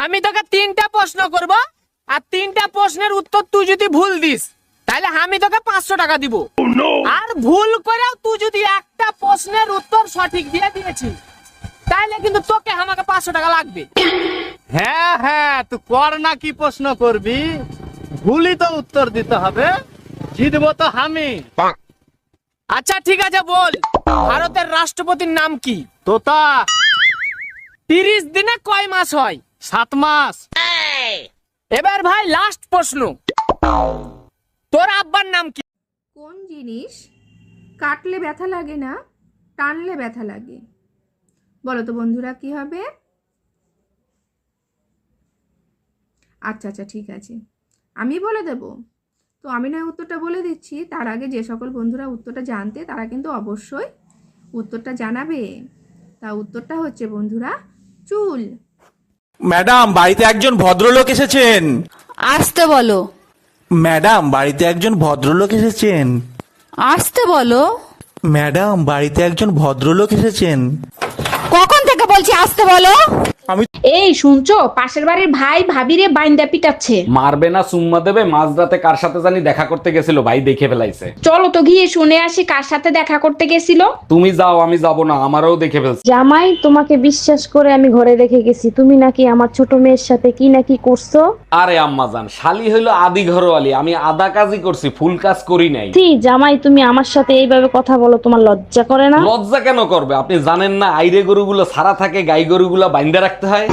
আমি তোকে 3টা প্রশ্ন করব, আর 3টা প্রশ্নের উত্তর তুই যদি ভুল দিস তাহলে আমি তোকে 500 টাকা দিব। আর ভুল করেও তুই যদি একটা প্রশ্নের উত্তর সঠিক দিয়ে দিয়েছিস তাহলে কিন্তু তোকে আমাকে 500 টাকা লাগবে। হ্যাঁ হ্যাঁ, তুই কর না, কি প্রশ্ন করবি? ভুলই তো উত্তর দিতে হবে, জিতবো তো আমি। আচ্ছা ঠিক আছে, বল ভারতের রাষ্ট্রপতির নাম কি? তোতা। 30 দিনে কয় মাস হয়? 7 মাস। এবার ভাই লাস্ট প্রশ্ন, তোর আব্বার নাম কি? কোন জিনিস কাটলে ব্যথা লাগে না, টানলে ব্যথা লাগে? বলো তো বন্ধুরা, কি হবে? আচ্ছা আচ্ছা ঠিক আছে, আমি বলে দেব। তো আমি নয় উত্তরটা বলে দিচ্ছি, তার আগে যে সকল বন্ধুরা উত্তরটা জানতে তারা কিন্তু অবশ্যই উত্তরটা জানাবে। তা উত্তরটা হচ্ছে বন্ধুরা চুল। ম্যাডাম, বাড়িতে একজন ভদ্রলোক এসেছেন। আসতে বলো। ম্যাডাম, বাড়িতে একজন ভদ্রলোক এসেছেন। আসতে বলো। ম্যাডাম, বাড়িতে একজন ভদ্রলোক এসেছেন। কখন থেকে বলছি আসতে বলো? এই শুনছো, পাশের বাড়ির ভাই ভাবিরে বাইন্দা পিটাচ্ছে। মারবে না চুম্মা দেবে? মাঝরাতে কার সাথে জানি দেখা করতে গেছিল, ভাই দেখে ফেলাইছে। চলো তো গিয়ে শুনে আসি কার সাথে দেখা করতে গেছিল। তুমি যাও, আমি যাব না, আমারও দেখে ফেলছে। জামাই, তোমাকে বিশ্বাস করে আমি ঘরে রেখে গেছি, তুমি নাকি আমার ছোট মেয়ের সাথে কি নাকি করছো। আরে আম্মা জান, শালি হইলো আদি ঘরওয়ালি, আমি আধা কাজই করছি, ফুল কাজ করি নাই। ছি জামাই, তুমি আমার সাথে এইভাবে কথা বলো, তোমার লজ্জা করে না? লজ্জা কেন করবে? আপনি জানেন না আইরে গরুগুলো সারা থাকে, গাই গরুগুলো বাইন্দা রাখতে হয়।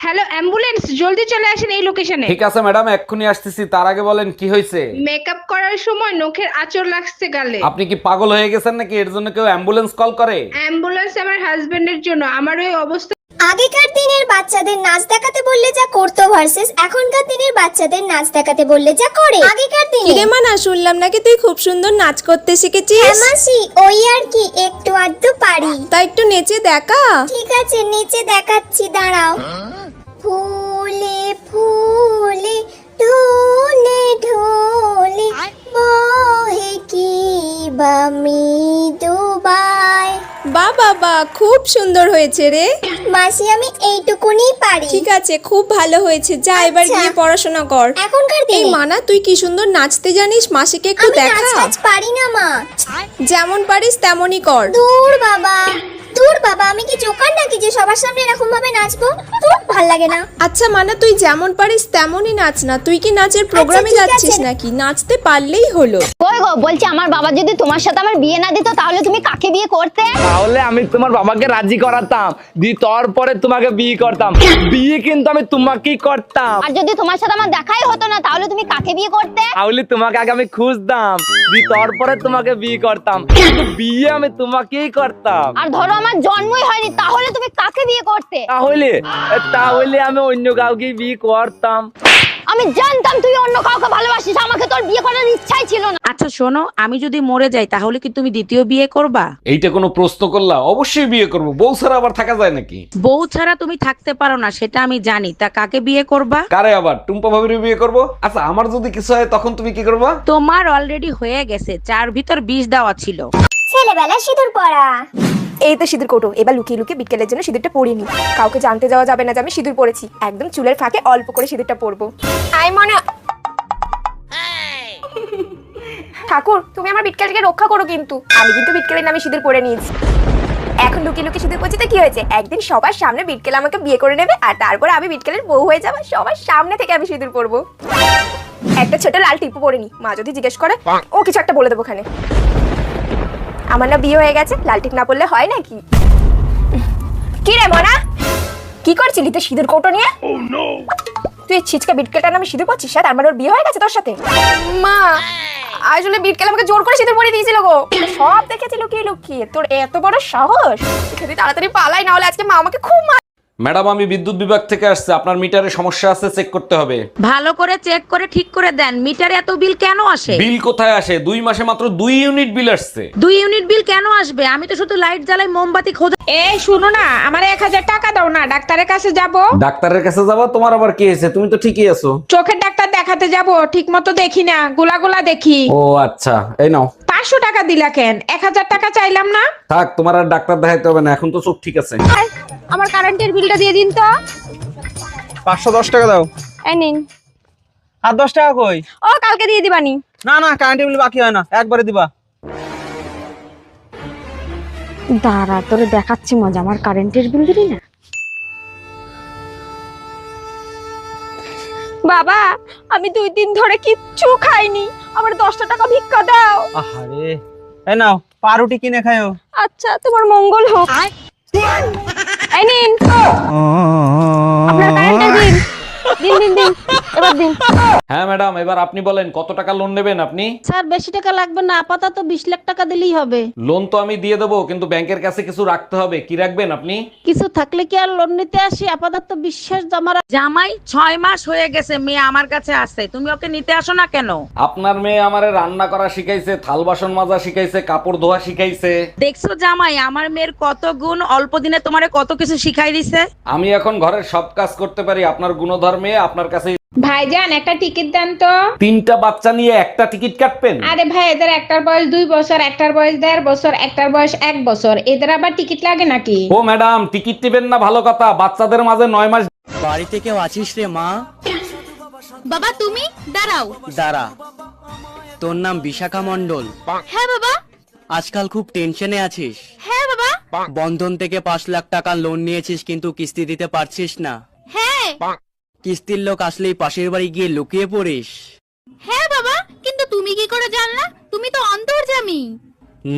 হ্যালো অ্যাম্বুলেন্স, জলদি চলে আসেন এই লোকেশনে। ঠিক আছে ম্যাডাম, এক্ষুনি আসতেছি। তার আগে বলেন কি হয়েছে? মেকআপ করার সময় নখের আঁচড় লাগছে গালে। আপনি কি পাগল হয়ে গেছেন নাকি? এর জন্য কেউ অ্যাম্বুলেন্স কল করে? অ্যাম্বুলেন্স আমার হাজবেন্ডের জন্য, আমার ওই অবস্থা। আগেকার দিনের বাচ্চাদের নাচ দেখাতে বললে যা করতো ভার্সেস এখনকার দিনের বাচ্চাদের নাচ দেখাতে বললে যা করে। আগেকার দিনে কিরে মানা, শুনলাম নাকি তুই খুব সুন্দর নাচ করতে শিখেছিস। হ্যাঁ মাসি, ওই আর কি একটু আধটু পারি। তা একটু নেচে দেখা। ঠিক আছে, নিচে দেখাচ্ছি, দাঁড়াও। ফুলে ফুলে ঢোলে ঢোলে বহে কি বা মৃদুবাই। বা বাবা, খুব সুন্দর হয়েছে রে। মাসি আমি এইটুকুনি পারি। ঠিক আছে, খুব ভালো হয়েছে, যা এবার আচ্ছা। গিয়ে পড়াশোনা কর। এখনকার এই দিনে মানা, তুই কি সুন্দর নাচতে জানিস, মাসিকে একটু আমি নাচ দেখা। টাচ পারি না মা। যেমন পারিস তেমনই কর। দূর বাবা, দূর বাবা, আমি কি জোকার নাকি যে সবার সামনে এরকম ভাবে নাচবো? ভাল লাগে না। আচ্ছা মানা, তুই যেমন পারিস তেমনই নাচ না। তুই কি নাচের প্রোগ্রামে ঠিক যাচ্ছিস আছে। নাকি? নাচতে পারলেই হলো। কই গো, বলছি আমার বাবা যদি তোমার সাথে আমার বিয়ে না দিত তাহলে তুমি কাকে বিয়ে করতে? তাহলে আমি তোমার বাবাকে রাজি করাতাম, তারপরে তোমাকে বিয়ে করতাম। বিয়ে কিন্তু আমি তোমাকেই করতাম। আর যদি তোমার সাথে আমার দেখাই হতো না তাহলে তুমি কাকে বিয়ে করতে? তাহলে তোমাকে আগে আমি খুঁজতাম, তারপরে তোমাকে বিয়ে করতাম, কিন্তু বিয়ে আমি তোমাকেই করতাম। আর ধরো আমার জন্মই হয়নি, তাহলে তুমি কাকে বিয়ে করতে? তাহলে তাহলে আমি অন্য কাউকে বিয়ে করতাম। আমি জানতাম তুই অন্য কাউকে ভালোবাসিস, আমাকে তোর বিয়ে করার ইচ্ছাই ছিল না। আচ্ছা শোনো, আমি যদি মরে যাই তাহলে কি তুমি দ্বিতীয় বিয়ে করবা? এইটা কোনো প্রশ্ন করলা? অবশ্যই বিয়ে করব, বউ ছাড়া আবার থাকা যায় নাকি? বউ ছাড়া তুমি থাকতে পারো না সেটা আমি জানি, তা কাকে বিয়ে করবা? কারে আবার? টুম্পা ভাবির বিয়ে করব। আচ্ছা, আমার যদি কিছু হয় তখন তুমি কি করবা? তোমার অলরেডি হয়ে গেছে, 4 ভিতর 20 দেওয়া ছিল। ছেলেবেলা সিঁদুর পরা। এই তো সিঁদুর কৌটো, এবার লুকিয়ে লুকিয়ে বিকেলের জন্য সিঁদুরটা পরিনি। কাউকে জানতে যাওয়া যাবে না যে আমি সিঁদুর পরেছি। একদম চুলের ফাঁকে অল্প করে সিঁদুরটা পরবো। আই মনে ঠাকুর, তুমি আমার বিটকেলকে রক্ষা করো, কিন্তু আমি কিন্তু বিটকেলের নামে সিঁদুর পরে নিয়েছি। এখন লুকিয়ে লুকিয়ে সিঁদুর পরছি তো কি হয়েছে? একদিন সবার সামনে বিটকেল আমাকে বিয়ে করে নেবে, আর তারপরে আমি বিটকেলের বউ হয়ে যাবো। সবার সামনে থেকে আমি সিঁদুর পরবো। একটা ছোট লাল টিপু পরে নি, মা যদি জিজ্ঞেস করে ও কিছু একটা বলে দেবো ওখানে। আমার না বিয়ে হয়ে গেছে, লাল টিপ না পড়লে হয় নাকি? কি রে মনা, কি করছিলি তুই সিঁদুর কৌটো নিয়ে? তুই ছিচকা বিটকেলটার নামে সিঁদুর পরছিস, তার মানে ওর বিয়ে হয়ে গেছে তোর সাথে? মা, আসলে বিটকেল আমাকে জোর করে সিঁদুর পরিয়ে দিয়েছিল গো। সব দেখেছি লুকিয়ে লুকিয়ে। তোর এত বড় সাহস! যদি তাড়াতাড়ি পালাই, না হলে আজকে মা আমাকে খুব ম্যাডাম, আমি বিদ্যুৎ বিভাগ থেকে আসছে, আপনার মিটারে সমস্যা আছে, চেক করতে হবে। ভালো করে চেক করে ঠিক করে দেন। মিটারে এত বিল কেন আসে? বিল কোথায় আসে? 2 মাসে মাত্র 2 ইউনিট বিল আসছে। 2 ইউনিট বিল কেন আসবে? আমি তো শুধু লাইট জ্বালাই, মোমবাতি খোঁজা। এই শুনো না, আমার 1000 টাকা দাও না, ডাক্তারের কাছে যাব। ডাক্তারের কাছে যাবা? তোমার আবার কি হয়েছে? তুমি তো ঠিকই আছো। চোখের ডাক্তার দেখাতে যাব, ঠিক মতো দেখি না, গোলা দেখি। ও আচ্ছা, এই নাও। 500 টাকা দিলা কেন? 1000 টাকা চাইলাম না। থাক, তোমার আর ডাক্তার দেখাইতে হবে না, এখন তো চোখ ঠিক আছে। আমার কারেন্টের বিলটা দিয়ে দিন তো। 510 টাকা দাও। এই নিন। আর 10 টাকা কই? ও কালকে দিয়ে দিবানি। না না, কারেন্টের বিল বাকি হয় না, একবারে দিবা। দাঁড়া, তোরে দেখাচ্ছি মজা, আমার কারেন্টের বিল দিবি না? বাবা, আমি 2 দিন ধরে কিচ্ছু খাইনি, আমার 10 টাকা ভিক্ষা দাও। আহারে, এই নাও পাউরুটি কিনে খাও। আচ্ছা, তোমার মঙ্গল হোক। এই নিন আপনার কারেন্টের বিল। দিন দিন দিন, এবার দিন। হ্যাঁ ম্যাডাম, এবার আপনি বলেন কত টাকা লোন নেবেন আপনি? স্যার বেশি টাকা লাগবে না, আপাতত 20 লাখ টাকা দিলেই হবে। লোন তো আমি দিয়ে দেবো, কিন্তু ব্যাংকের কাছে কিছু রাখতে হবে। কি রাখবেন আপনি? কিছু থাকলে কি আর লোন নিতে আসি? আপাতত বিশ্বাস জমা জামাই 6 মাস হয়ে গেছে, মেয়ে আমার কাছে আছে, তুমি ওকে নিতে আসো না কেন? আপনার মেয়ে আমারে রান্না করা শিখাইছে, থাল বাসন মাজা শিখাইছে, কাপড় ধোয়া শিখাইছে। দেখছো জামাই, আমার মেয়ের কত গুণ, অল্প দিনে তোমারে কত কিছু শিখাই দিছে। আমি এখন ঘরের সব কাজ করতে পারি, আপনার গুণধর্মে আপনার কাছে। ভাইজান একটা টিকিট দেন তো। 3টা বাচ্চা নিয়ে একটা টিকিট কাটবেন? আরে ভাই, এদের একটার বয়স 2 বছর, একটার বয়স 1.5 বছর, একটার বয়স 1 বছর, এদের আবার টিকিট লাগে নাকি? ও ম্যাডাম, টিকিট নেবেন না ভালো কথা, বাচ্চাদের মাঝে 9 মাস। বাড়িতে কেউ আছিস রে মা? বাবা তুমি দাঁড়াও। দাঁড়া, তোর নাম বিশাখা মণ্ডল? হ্যাঁ বাবা। আজকাল খুব টেনশনে আছিস? হ্যাঁ বাবা। বন্ধন থেকে 5 লাখ টাকা লোন নিয়েছিস, কিন্তু কিস্তি দিতে পারছিস না। হ্যাঁ। কিস্তির লোক আসলেই পাশের বাড়ি গিয়ে লুকিয়ে পড়িস? হ্যাঁ বাবা, কিন্তু তুমি কি করে জানলা? তুমি তো অন্তর্যামী।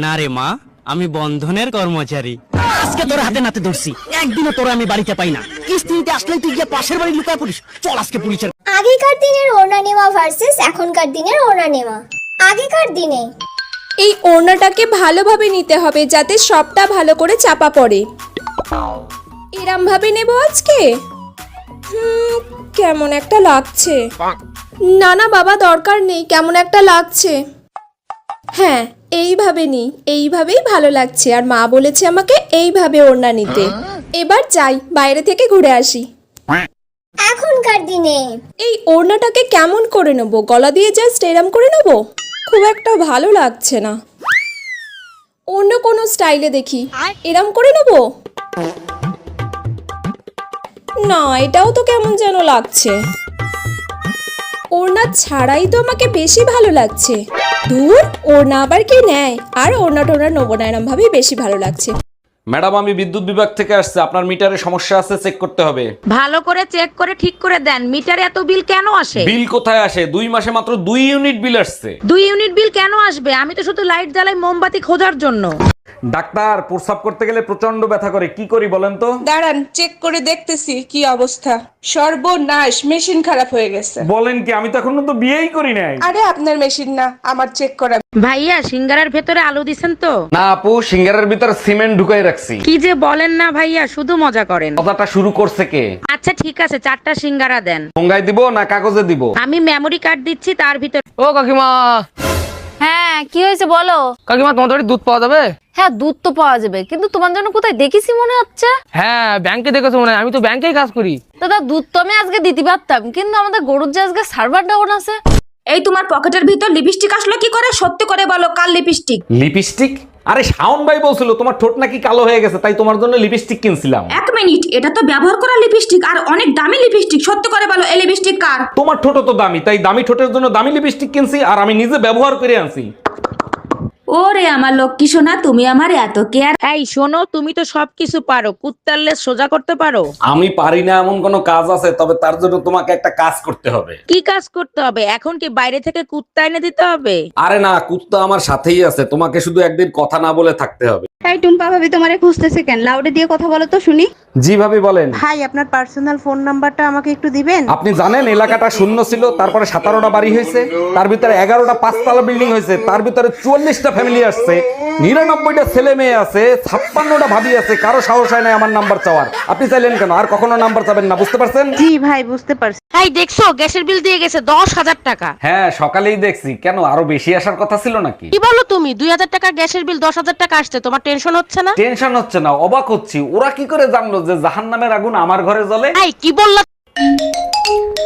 না রে মা, আমি বন্ধনের কর্মচারী। আজকে তোর হাতে নাতে ধরছি, একদিনও তোর আমি বাড়িতে পাই না। কিস্তি দিতে আসলেই তুই গিয়ে পাশের বাড়ি লুকিয়ে পড়িস। চল আজকে পুলিশের। আগেকার দিনের ওড়না নেওয়া ভার্সেস এখনকার দিনের ওড়না নেওয়া। আগেকার দিনে এই ওড়নাটাকে ভালোভাবে নিতে হবে, যাতে সবটা ভালো করে চাপা পড়ে। এরম ভাবে নেব আজকে? কেমন একটা লাগছে। না না বাবা, দরকার নেই, কেমন একটা লাগছে। হ্যাঁ, এইভাবে নি, এইভাবেই ভালো লাগছে। আর মা বলেছে আমাকে এইভাবে ওড়না নিতে। এবার যাই, বাইরে থেকে ঘুরে আসি। এখনকার দিনে এই ওড়নাটাকে কেমন করে নেব? গলা দিয়ে জাস্ট এরম করে নেব? খুব একটা ভালো লাগছে না, অন্য কোনো স্টাইলে দেখি। এরম করে নেব? না, এটাও তো কেমন যেন লাগছে। ওড়না ছাড়াই তো আমাকে বেশি ভালো লাগছে। দূর, ওড়না আবার কি নেয়? আর ওড়না টোড়না নেবো না, এরম ভাবেই বেশি ভালো লাগছে। ম্যাডাম, আমি বিদ্যুৎ বিভাগ থেকে আসছে, আপনার মিটারে সমস্যা আছে, চেক করতে হবে। ভালো করে চেক করে ঠিক করে দেন। মিটারে এত বিল কেন আসে? বিল কোথায় আসে? 2 মাসে মাত্র 2 ইউনিট বিল আসছে। 2 ইউনিট বিল কেন আসবে? আমি তো শুধু লাইট জ্বালাই মোমবাতি খোঁজার জন্য। ডাক্তার, প্রস্রাব করতে গেলে প্রচন্ড ব্যথা করে, কি করি বলেন তো? দাঁড়ান, চেক করে দেখতেছি কি অবস্থা। সর্বনাশ, মেশিন খারাপ হয়ে গেছে। বলেন কি? আমি তো এখনো তো বিয়েই করি নাই। আরে আপনার মেশিন না, আমার চেক করা। ভাইয়া, সিঙ্গারার ভেতরে আলু দিছেন তো? না আপু, সিঙ্গারের ভিতর সিমেন্ট ঢুকাই রাখছি। কি যে বলেন না ভাইয়া, শুধু মজা করেন। কথাটা শুরু করছে কে? আচ্ছা ঠিক আছে, 4টা সিঙ্গারা দেন। ঠোঙ্গায় দিব না কাগজে দিব? আমি মেমরি কার্ড দিচ্ছি, তার ভিতর। ও কাকিমা। হ্যাঁ, কি হয়েছে বলো। কাকিমা, তোমার বাড়ি দুধ পাওয়া যাবে? হ্যাঁ, দুধ তো পাওয়া যাবে, কিন্তু তোমার জন্য কোথায় দেখেছি মনে হচ্ছে। হ্যাঁ, ব্যাংকে দেখেছো মনে হয়, আমি তো ব্যাংকেই কাজ করি। দাদা, দুধ তো আমি আজকে দিতে পারতাম, কিন্তু আমাদের গরুর যে আজকে সার্ভার ডাউন আছে। এই তোমার পকেটের ভিতর লিপস্টিক আসলো কি করে? সত্যি করে বলো, কাল লিপস্টিক? লিপস্টিক? আরে শাওন ভাই বলছিল তোমার ঠোঁট নাকি কালো হয়ে গেছে, তাই তোমার জন্য লিপস্টিক কিনছিলাম। 1 মিনিট, এটা তো ব্যবহার করা লিপস্টিক, আর অনেক দামি লিপস্টিক। সত্যি করে বলো, এই লিপস্টিক কার? তোমার ঠোঁট তো দামি, তাই দামি ঠোঁটের জন্য দামি লিপস্টিক কিনছি, আর আমি নিজে ব্যবহার করে আনছি। ওরে আমার লক্ষ্মী সোনা, তুমি আমার এত কেয়ার। এই শোনো, তুমি তো সবকিছু পারো, কুত্তার লেজ সোজা করতে পারো। আমি পারি না এমন কোনো কাজ আছে, তবে তার জন্য তোমাকে একটা কাজ করতে হবে। কি কাজ করতে হবে? এখন কি বাইরে থেকে কুত্তা এনে দিতে হবে? আরে না, কুত্তা আমার সাথেই আছে, তোমাকে শুধু একদিন কথা না বলে থাকতে হবে। এই টুম্পা ভাবি তোমারে খুঁজতেছে কেন? লাউডে দিয়ে কথা বলো তো শুনি। জি ভাবি বলেন। ভাই, আপনার পার্সোনাল ফোন নাম্বারটা আমাকে একটু দিবেন? আপনি জানেন এলাকাটা শূন্য ছিল, তারপরে 17টা বাড়ি হয়েছে, তার ভিতরে 11টা 5তলা বিল্ডিং হয়েছে, তার ভিতরে 44টা ফ্যামিলি আসছে, 99টা ছেলে মেয়ে আছে, 56টা ভাবি আছে, কারো সাহস হয় না আমার নাম্বার চাওয়ার। আপনি চাইলেন কেন? আর কখনো নাম্বার চাবেন না, বুঝতে পারছেন? জি ভাই, বুঝতে পারছি। এই দেখছো, গ্যাসের বিল দিয়ে গেছে 10,000 টাকা। হ্যাঁ, সকালেই দেখছি। কেন, আরো বেশি আসার কথা ছিল নাকি? কি বলো তুমি? 2,000 টাকা গ্যাসের বিল 10,000 টাকা আসছে, তোমার টেনশন হচ্ছে না? টেনশন হচ্ছে না, অবাক হচ্ছি। ওরা কি করে জানলো যে জাহান্নামের আগুন আমার ঘরে জ্বলে? এই কি বললা?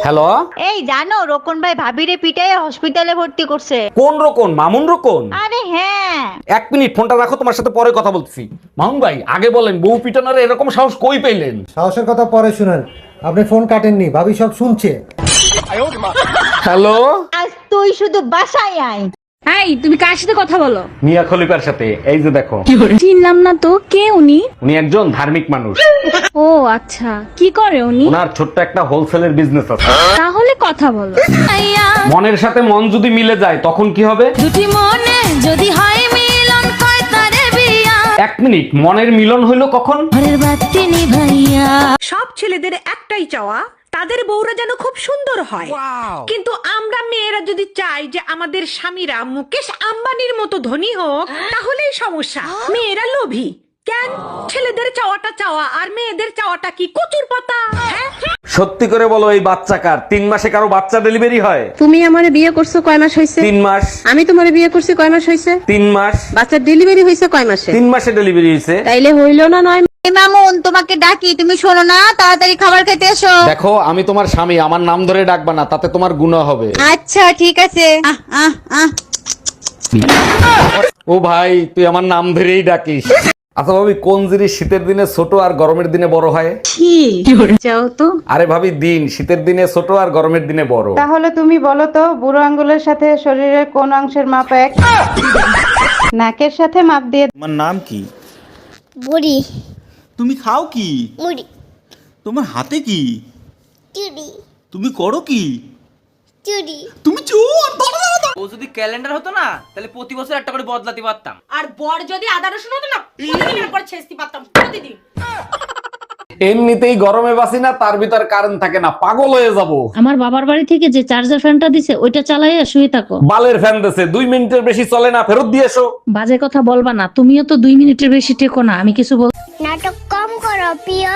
হ্যালো, এই জানো, রোকন ভাই ভাবিরে পিটাইয়ে হসপিটালে ভর্তি করছে। কোন রকম? মামুন রকম? আরে হ্যাঁ। 1 মিনিট ফোনটা রাখো, তোমার সাথে পরে কথা বলছি। মামুন ভাই, আগে বলেন বউ পিটানোর এরকম সাহস কই পেলেন? সাহসের কথা পরে শুনেন। আপনি ফোন কাটেননি, ভাবি সব শুনছে। হ্যালো, আজ তুই শুধু বাসায় আয়। এই তুমি কার সাথে কথা বলো? মিয়া খলিফার সাথে। এই যে দেখো, চিনলাম না তো, কে উনি? উনি একজন ধার্মিক মানুষ। ও আচ্ছা, কি করে উনি? ওনার ছোট্ট একটা হোলসেলের বিজনেস আছে। তাহলে কথা বলো। মনের সাথে মন যদি মিলে যায় তখন কি হবে? দুটি মনে যদি হয় মিলন, কয় তারে বিয়া। 1 মিনিট, মনের মিলন হইলো কখন? ঘরের বাতি নিভাইয়া। সব ছেলেদের একটাই চাওয়া, তাদের বউরা যেন খুব সুন্দর হয়। কিন্তু আমরা মেয়েরা যদি চাই যে আমাদের স্বামীরা মুকেশ আম্বানির মতো ধনী হোক, তাহলেই সমস্যা। মেয়েরা লোভী কেন? ছেলেদের চাওয়াটা চাওয়া আর মেয়েদের চাওয়াটা কি কচুর পাতা? হ্যাঁ, সত্যি করে বলো, এই বাচ্চা কার? 3 মাসে কারো বাচ্চা ডেলিভারি হয়? তুমি আমারে বিয়ে করছো কয় মাস হয়েছে? 3 মাস। আমি তোমারে বিয়ে করছি কয় মাস হয়েছে? 3 মাস। বাচ্চার ডেলিভারি হয়েছে কয় মাসে? 3 মাসে ডেলিভারি হয়েছে। তাইলে হইলো না 9 মামুন, তোমাকে ডাকি, তুমি শোনো না, তাড়াতাড়ি খাবার খেতে এসো। দেখো, আমি তোমার স্বামী, আমার নাম ধরে ডাকবা না, তাতে তোমার গুনাহ হবে। আচ্ছা ঠিক আছে। ও ভাই, তুই আমার নাম ধরেই ডাকিস। আচ্ছা ভাবি, কোন জিনিস শীতের দিনে ছোট আর গরমের দিনে বড় হয়? যাও তো। আরে ভাবি, দিন শীতের দিনে ছোট আর গরমের দিনে বড়। তাহলে তুমি বলো তো, বুড়ো আঙ্গুলের সাথে শরীরের কোন অংশের মাপ এক? নাকের সাথে মাপ দিয়ে। তোমার নাম কি? বুড়ি তুমি খাও কি? মুড়ি তোমার হাতে কি? চুড়ি তুমি করো কি? চুড়ি তুমি চোর। ও যদি ক্যালেন্ডার হতো না, তাহলে প্রতি বছর একটা করে বদলাতে পারতাম। আর বর যদি আদা রসুন হতো না, প্রতিদিনের পর ছেঁচতে পারতাম প্রতিদিন। এমনিতেই গরমে বাসি না, তার ভিতর কারেন্ট থাকে না, পাগল হয়ে যাব। আমার বাবার বাড়ি থেকে যে চার্জার ফ্যানটা দিছে ওইটা চালাইয়া শুয়ে থাকো। বালের ফ্যান দেছে, 2 মিনিটের বেশি চলে না, ফেরত দিয়ে এসো। বাজে কথা বলবা না, তুমিও তো 2 মিনিটের বেশি টেকো না। আমি কিছু বল। নাটক কম করো প্রিয়,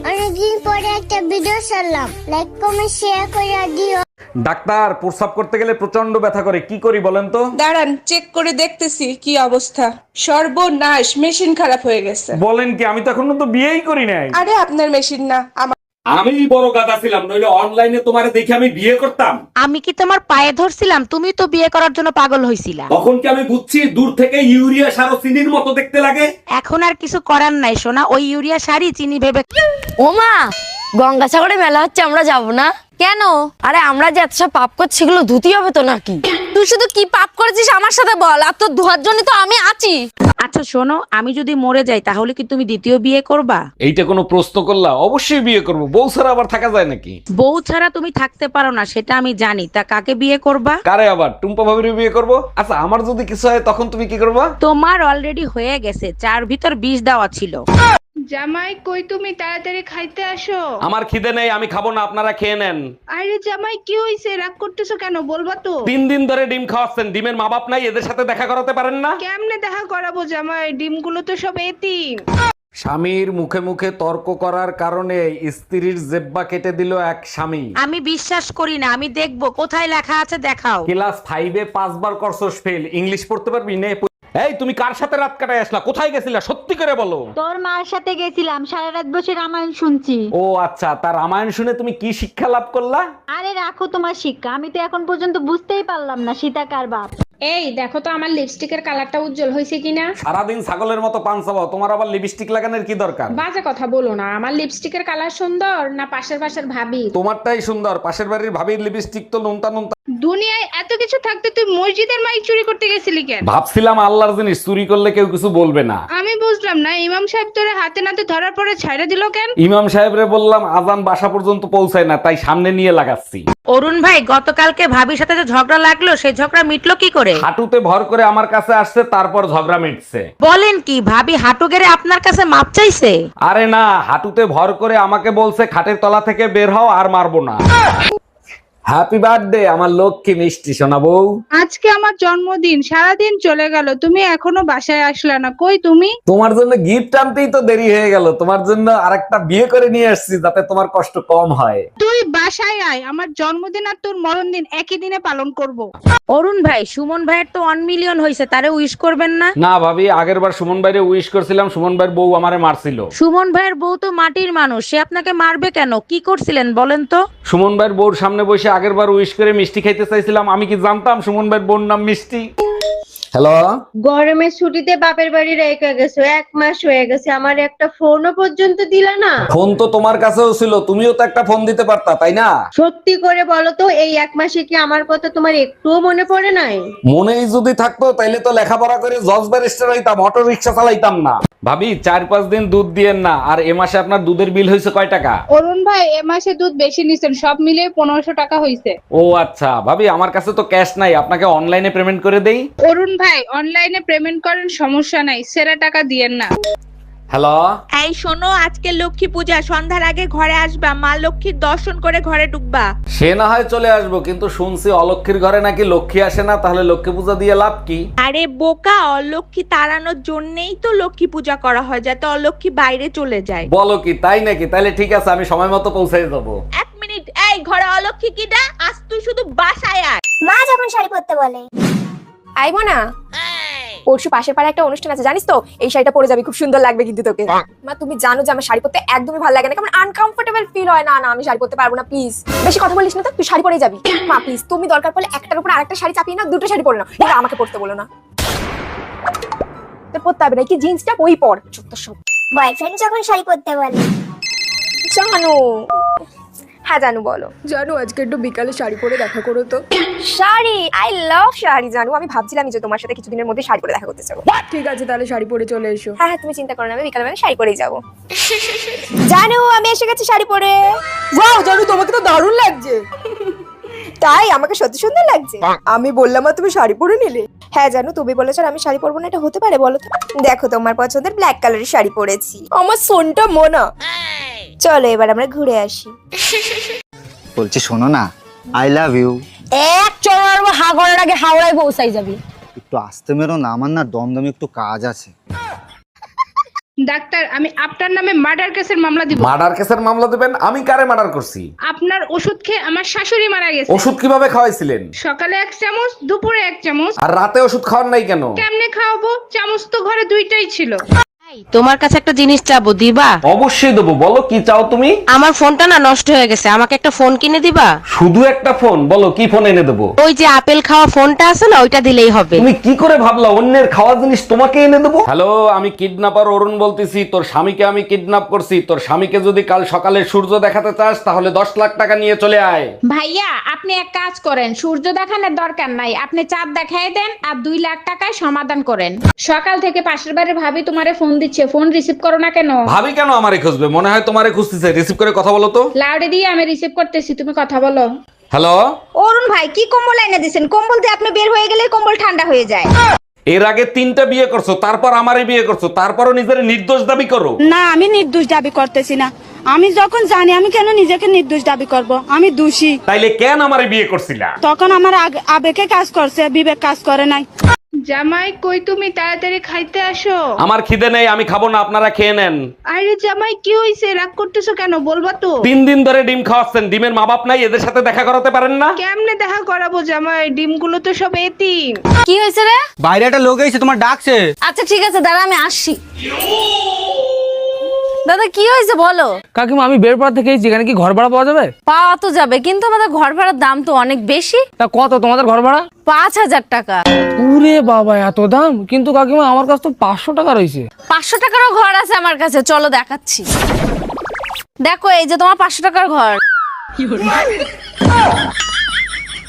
অনেকদিন পরে একটা ভিডিও ছাড়লাম, লাইক কমেন্ট শেয়ার করে দিও। ডাক্তার, প্রস্রাব করতে গেলে প্রচন্ড ব্যথা করে, কি করি বলেন তো? দাঁড়ান, চেক করে দেখতেছি কি অবস্থা। সর্বনাশ, মেশিন খারাপ হয়ে গেছে। বলেন কি? আমি তো এখনো তো বিয়েই করি নাই। আরে আপনার মেশিন না, আমার। আমি বড় গাদা ছিলাম, নইলে অনলাইনে তোমারে দেখে আমি বিয়ে করতাম। আমি কি তোমার পায়ে ধরছিলাম? তুমি তো বিয়ে করার জন্য পাগল হইছিলা। তখন কি আমি বুঝছি দূর থেকে ইউরিয়া সার ও চিনির মতো দেখতে লাগে? এখন আর কিছু করার নাই সোনা, ওই ইউরিয়া সারই চিনি ভেবে। ওমা, গঙ্গাসাগরে মেলা হচ্ছে, আমরা যাব না কেন? আরে আমরা যে এত সব পাপ করছি সেগুলো ধুতি হবে তো নাকি? তুই শুধু কি পাপ করেছিস আমার সাথে বল, আর তোর ধোয়ার জন্য তো আমি আছি। আচ্ছা শোনো, আমি যদি মরে যাই তাহলে কি তুমি দ্বিতীয় বিয়ে করবা? এইটা কোনো প্রশ্ন করলা? অবশ্যই বিয়ে করব। বউ ছাড়া আবার থাকা যায় নাকি? বউ ছাড়া তুমি থাকতে পারো না, সেটা আমি জানি। তা কাকে বিয়ে করবা? কারে আবার? টুম্পা ভাবির বিয়ে করব। আচ্ছা, আমার যদি কিছু হয় তখন তুমি কি করবা? তোমার অলরেডি হয়ে গেছে, 4 ভিতর 20 দেওয়া ছিল। জামাই কই, তুমি তাড়াতাড়ি খাইতে আসো। আমার খিদে নেই, আমি খাবো না, আপনারা খেয়ে নেন। আরে জামাই, কি হইছে? রাগ করতেছো কেন? বলবা তো। 3 দিন ধরে ডিম খাওয়াচ্ছেন, ডিমের মা বাপ নাই, এদের সাথে দেখা করাতে পারেন না? কেমনে দেখা করাবো জামাই? ডিমগুলো তো সব এতিম। স্বামীর মুখে মুখে তর্ক করার কারণে স্ত্রীর জেব্বা কেটে দিল এক স্বামী। আমি বিশ্বাস করি না, আমি দেখবো কোথায় লেখা আছে, দেখাও। ক্লাস 5-এ 5 বার করছস ফেল, ইংলিশ পড়তে পারবি নে? এই, তুমি কার সাথে রাত কাটায় আসলা? কোথায় গেছিলা? সত্যি করে বলো। তোর মার সাথে গেছিলাম, সারা রাত বসে রামায়ণ শুনছি। ও আচ্ছা, তার রামায়ণ শুনে তুমি কি শিক্ষা লাভ করলা? আরে রাখো তোমার শিক্ষা, আমি তো এখন পর্যন্ত বুঝতেই পারলাম না সীতা কার বাপ। এই দেখো তো আমার লিপস্টিকের কালারটা উজ্জ্বল হয়েছে কিনা। সারাদিন ছাগলের মতো পান চাবাও, তোমার আবার লিপস্টিক লাগানোর কি দরকার? বাজে কথা বলো না, আমার লিপস্টিকের কালার সুন্দর না পাশের ভাবি? তোমারটাই সুন্দর, পাশের বাড়ির ভাবির লিপস্টিক তো নুনতা নুনতা। দুনিয়ায় এত কিছু থাকতে তুই মসজিদের মাইক চুরি করতে গেছিলি কেন? ভাবছিলাম আল্লাহর জিনিস চুরি করলে কেউ কিছু বলবে না। আমি বুঝলাম না, ইমাম সাহেব তোরে হাতে নাতে ধরার পরে ছাইড়া দিল কেন? ইমাম সাহেবরে বললাম আজান বাসা পর্যন্ত পৌঁছায় না, তাই সামনে নিয়ে লাগাচ্ছি। অরুণ ভাই, গতকালকে ভাবির সাথে যে ঝগড়া লাগলো, সেই ঝগড়া মিটলো কি করে? হাঁটুতে ভর করে আমার কাছে আসছে, তারপর ঝগড়া মিটছে। বলেন কি, ভাবি হাঁটু গেড়ে আপনার কাছে মাপ চাইছে? আরে না, হাঁটুতে ভর করে আমাকে বলছে খাটের তলা থেকে বের হও, আর মারবো না। হ্যাপি বার্থডে আমার লক্ষ্মী মিষ্টি সোনা বউ। আজকে আমার জন্মদিন, সারাদিন চলে গেল, তুমি এখনো বাসায় আসলে না, কই তুমি? তোমার জন্য গিফট আনতেই তো দেরি হয়ে গেল। তোমার জন্য আরেকটা বিয়ে করে নিয়ে আসছি, যাতে তোমার কষ্ট কম হয়। তুই বাসায় আয়, আমার জন্মদিন আর তোর মরণদিন একই দিনে পালন করব। অরুণ ভাই, সুমন ভাইয়ের তো 1 মিলিয়ন হয়েছে, তারে উইশ করবেন না? না ভাবি, আগের বার সুমন ভাইরে উইশ করছিলাম, সুমন ভাইয়ের বউ আমারে মারছিল। সুমন ভাইয়ের বউ তো মাটির মানুষ, সে আপনাকে মারবে কেন? কি করছিলেন বলেন তো? সুমন ভাইয়ের বউর সামনে বসে আগের বার উইশ করে মিষ্টি খাইতে চাইছিলাম, আমি কি জানতাম সুমন ভাইয়ের বউর নাম মিষ্টি? হ্যালো, গরমের ছুটিতে বাপের বাড়ি রেখে গেছো, 1 মাস হয়ে গেছে, আমার একটা ফোনও পর্যন্ত দিলা না। ফোন তো তোমার কাছেও ছিল, তুমিও তো একটা ফোন দিতে পারতা, তাই না? সত্যি করে বলো তো, এই 1 মাসে কি আমার কথা তোমার একটুও মনে পড়ে নাই? মনেই যদি থাকতো তাইলে তো লেখাপড়া করে জজ ব্যারিস্টার হইতাম, অটো রিক্সা চালাইতাম না। ভাবি 4-5 দিন দুধ দিয়েন না। আর এ মাসে আপনার দুধের বিল হয়েছে কয় টাকা? অরুণ ভাই এ মাসে দুধ বেশি নিছেন, সব মিলিয়ে 1500 টাকা হইছে। ও আচ্ছা, ভাবি আমার কাছে তো ক্যাশ নাই, আপনাকে অনলাইনে পেমেন্ট করে দেই। অরুণ ভাই অনলাইনে পেমেন্ট করেন, সমস্যা নাই, সেরা টাকা দিয়েন না। হ্যালো, এই শোনো, আজকে লক্ষ্মী পূজা, সন্ধ্যার আগে ঘরে আসবা, মা লক্ষ্মীর দর্শন করে ঘরে ঢুকবা। সে না হয় চলে আসবো, কিন্তু শুনছি অলক্ষীর ঘরে নাকি লক্ষ্মী আসে না, তাহলে লক্ষ্মী পূজা দিয়ে লাভ কি? আরে বোকা, অলক্ষ্মী তাড়ানোর জন্যই তো লক্ষ্মী পূজা করা হয়, যাতে অলক্ষ্মী বাইরে চলে যায়। বলো কি, তাই নাকি? তাহলে ঠিক আছে, আমি সময় মতো পৌঁছে যাবো। 1 মিনিট, এই ঘরে অলক্ষ্মী কিটা? আজ তুই শুধু বাসায় আয়। মা যখন শাড়ি পরতে বলে। আইবো না? পরশু পাশের পাড়ায় একটা অনুষ্ঠান আছে, জানিস তো? এই শাড়িটা পরে যাবি, খুব সুন্দর লাগবে কিন্তু তোকে। মা তুমি জানো যে আমার শাড়ি পরতে একদমই ভালো লাগে না, কেমন আনকমফোর্টেবল ফিল হয়। না না, আমি শাড়ি পরতে পারবো না, প্লিজ। বেশি কথা বলিস না তো, তুই শাড়ি পরে যাবি। মা প্লিজ, তুমি দরকার পড়লে একটার উপর আরেকটা শাড়ি চাপিয়ে না, 2টো শাড়ি পরে নাও, কিন্তু আমাকে পরতে বলো না। তো পরতে হবে না কি, জিন্সটা ওই পর। ছোট্ট সব বয়ফ্রেন্ড যখন শাড়ি পরতে বলে। জানো, হ্যাঁ জানু বলো। জানু, আজকে একটু বিকালে শাড়ি পরে দেখা করো তো। শাড়ি, আই লাভ শাড়ি জানু। আমি ভাবছিলাম যে তোমার সাথে কিছুদিনের মধ্যে শাড়ি পরে দেখা করতে যাবো। ঠিক আছে, তাহলে শাড়ি পরে চলে এসো। হ্যাঁ হ্যাঁ, তুমি চিন্তা করো না, আমি বিকালে শাড়ি পরেই যাবো। জানু, আমি এসে গেছি শাড়ি পরে। ওয়াও জানু, তোমাকে তো দারুণ লাগছে। তাই? আমাকে সত্যি সুন্দর লাগছে। আমি বললাম আর তুমি শাড়ি পরে নিলে। হ্যাঁ জানু, তুমি বলেছো আমি শাড়ি পরবো না, এটা হতে পারে বলো তো? দেখো, তোমার পছন্দের ব্ল্যাক কালারের শাড়ি পরেছি, আমার সোনটা মোনা। চলো এবার আমরা ঘুরে আসি। বলছি শোনো না, আই লাভ ইউ। এক চড়ার হা করার আগে হাওড়ায় পৌঁছাই যাবি। একটু আসতে মেরো না, আমার না দমদমে একটু কাজ আছে। ডাক্তার, আমি আপনার নামে মার্ডার কেসের মামলা দিব। মার্ডার কেসের মামলা দিবেন? আমি কারে মার্ডার করছি? আপনার ওষুধ খেয়ে আমার শাশুড়ি মারা গেছে। ওষুধ কিভাবে খাওয়াইছিলেন? সকালে 1 চামচ, দুপুরে 1 চামচ। আর রাতে ওষুধ খাওয়ার নাই কেন? কেমনে খাওয়াবো? চামচ তো ঘরে 2টাই ছিল। তোমার কাছে একটা জিনিস চাবো, দিবা? অবশ্যই দেবো, বলো কি চাও তুমি? আমার ফোনটা না নষ্ট হয়ে গেছে, আমাকে একটা ফোন কিনে দিবা? শুধু একটা ফোন? বলো কি ফোন এনে দেবো? ওই যে আপেল খাওয়া ফোনটা আছে না, ওইটা দিলেই হবে। তুমি কি করে ভাবলা অন্যের খাওয়া জিনিস তোমাকে এনে দেবো? হ্যালো, আমি কিডন্যাপার অরুণ বলতেছি। তোর স্বামীকে আমি কিডন্যাপ করছি। তোর স্বামীকে যদি কাল সকালে সূর্য দেখাতে চাস, তাহলে 10 লাখ টাকা নিয়ে চলে আয়। ভাইয়া, আপনি এক কাজ করেন, সূর্য দেখানোর দরকার নাই, আপনি চাঁদ দেখাই দেন আর 2 লাখ টাকায় সমাধান করেন। সকাল থেকে পাশের বাড়ির ভাবি তোমারে ফোন দিচ্ছে, ফোন রিসিভ করো না কেন? ভাবি কেন আমারে খুঁজবে? মনে হয় তোমারে খুঁজতেছে। রিসিভ করে কথা বলো তো। লাউডে দিয়ে আমি রিসিভ করতেছি, তুমি কথা বলো। হ্যালো, অরুণ ভাই, কি কম্বল এনে দিয়েছেন? কম্বল দিয়ে আপনি বের হয়ে গেলে কম্বল ঠান্ডা হয়ে যায়। এর আগে 3টা বিয়ে করছো, তারপর আমারে বিয়ে করছো, তারপরও নিজের নির্দোষ দাবি করো। না, আমি নির্দোষ দাবি করতেছি না। আমি যখন জানি, আমি কেন নিজেকে নির্দোষ দাবি করব? আমি দোষী। তাইলে কেন আমারে বিয়ে করছিলা? তখন আমার আবেগে কাজ করছে, বিবেক কাজ করে নাই। জামাই কই, তুমি তাড়াতাড়ি খাইতে আসো। আমার খিদে নেই, আমি খাবো না, আপনারা খেয়ে নেন। আরে জামাই, কি হইছে? রাগ করতেছো কেন? বলবা তো। 3 দিন ধরে ডিম খাওয়াচ্ছেন, ডিমের মা বাপ নাই, এদের সাথে দেখা করাতে পারেন না? কেমনে দেখা করাবো জামাই? ডিমগুলো তো সব এতিম। কি হয়েছে রে? বাইরে একটা লোক এসে তোমার ডাকছে। আচ্ছা ঠিক আছে, দাঁড়া আমি আসছি। দাদা কি হয়েছে বলো? কাকিমা, আমি বেরপাড়া থেকে এসেছি, এখানে কি ঘর ভাড়া পাওয়া যাবে? পাওয়া তো যাবে, কিন্তু আমাদের ঘর ভাড়ার দাম তো অনেক বেশি। তা কত তোমাদের ঘর ভাড়া? 5000 টাকা। উরে বাবা, এত দাম! কিন্তু কাকিমা, আমার কাছে তো 500 টাকা রয়েছে। 500 টাকারও ঘর আছে আমার কাছে, চলো দেখাচ্ছি। দেখো, এই যে তোমার 500 টাকার ঘর।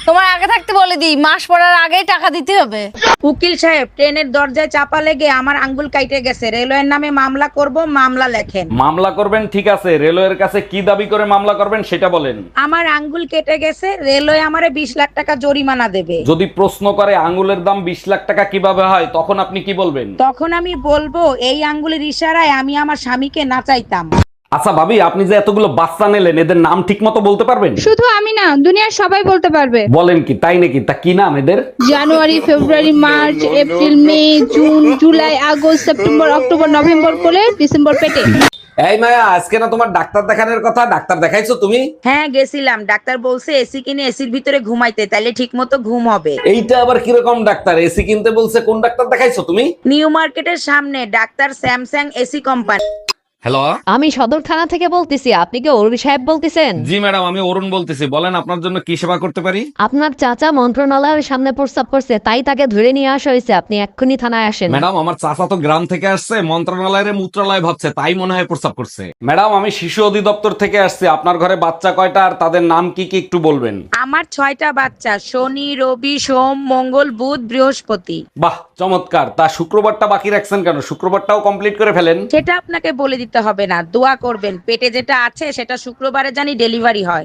তোমার আগে থাকতে বলে দিই, মাস পড়ার আগেই টাকা দিতে হবে। উকিল সাহেব, ট্রেনের দরজায় চাপা লেগে আমার আঙ্গুল কাইটে গেছে, রেলওয়ের নামে মামলা করব, মামলা লেখেন। মামলা করবেন, ঠিক আছে। রেলওয়ের কাছে কি দাবি করে মামলা করবেন সেটা বলেন। আমার আঙ্গুল কেটে গেছে, রেলওয়ে আমারে 20 লাখ টাকা জরিমানা দেবে। যদি প্রশ্ন করে আঙ্গুলের দাম 20 লাখ টাকা কিভাবে হয়, তখন আপনি কি বলবেন? তখন আমি বলবো, এই আঙ্গুলের ইশারায় আমি আমার স্বামীকে নাচাইতাম। আচ্ছা ভাবি, আপনি যে এতগুলো বাচ্চা নিলেন, এদের নাম ঠিক মতো বলতে পারবেন? শুধু আমি না, দুনিয়ার সবাই বলতে পারবে। বলেন কি, তাই নাকি? তা কি নাম এদের? January, February, March, April, May, June, July, August, September, October, November করে ডিসেম্বর পেটে। এই মায়া, আজকে না তোমার ডাক্তার দেখানোর কথা? ডাক্তার দেখাইছো তুমি? হ্যাঁ গেছিলাম, ডাক্তার বলছে এসি কিনে এসির ভিতরে ঘুমাইতে, তাইলে ঠিক মতো ঘুম হবে। এইটা আবার কিরকম ডাক্তার? এসি কিনতে বলছে? কোন ডাক্তার দেখাইছো তুমি? নিউ মার্কেটের সামনে doctor Samsung AC company. Hello, আমি সদর থানা থেকে বলতেছি, আপনি কি অরুণ সাহেব বলতেছেন? জি ম্যাডাম, আমি অরুণ বলতেছি। বলেন আপনার জন্য কি সেবা করতে পারি? আপনার চাচা মন্ত্রণালয়ের সামনে প্রস্তাব করছে, তাই তাকে ধরে নিয়ে আসা হয়েছে। আপনি এক্ষুনি থানায় আসেন। ম্যাডাম, আমার চাচা তো গ্রাম থেকে আসছে, মন্ত্রণালয়ের মূত্রালয় ভাবছে, তাই মনে হয় প্রস্তাব করছে। ম্যাডাম, আমি শিশু অধিদপ্তর থেকে আসছি। আপনার ঘরে বাচ্চা কয়টা আর তাদের নাম কি কি একটু বলবেন? আমার 6টা বাচ্চা, শনি, রবি, সোম, মঙ্গল, বুধ, বৃহস্পতি। বাহ, চমৎকার। তা শুক্রবারটা বাকি রাখছেন কেন? শুক্রবারটাও কমপ্লিট করে ফেলেন। সেটা আপনাকে বলে দিতে হবে না, দোয়া করবেন পেটে যেটা আছে সেটা শুক্রবারে জানি ডেলিভারি হয়।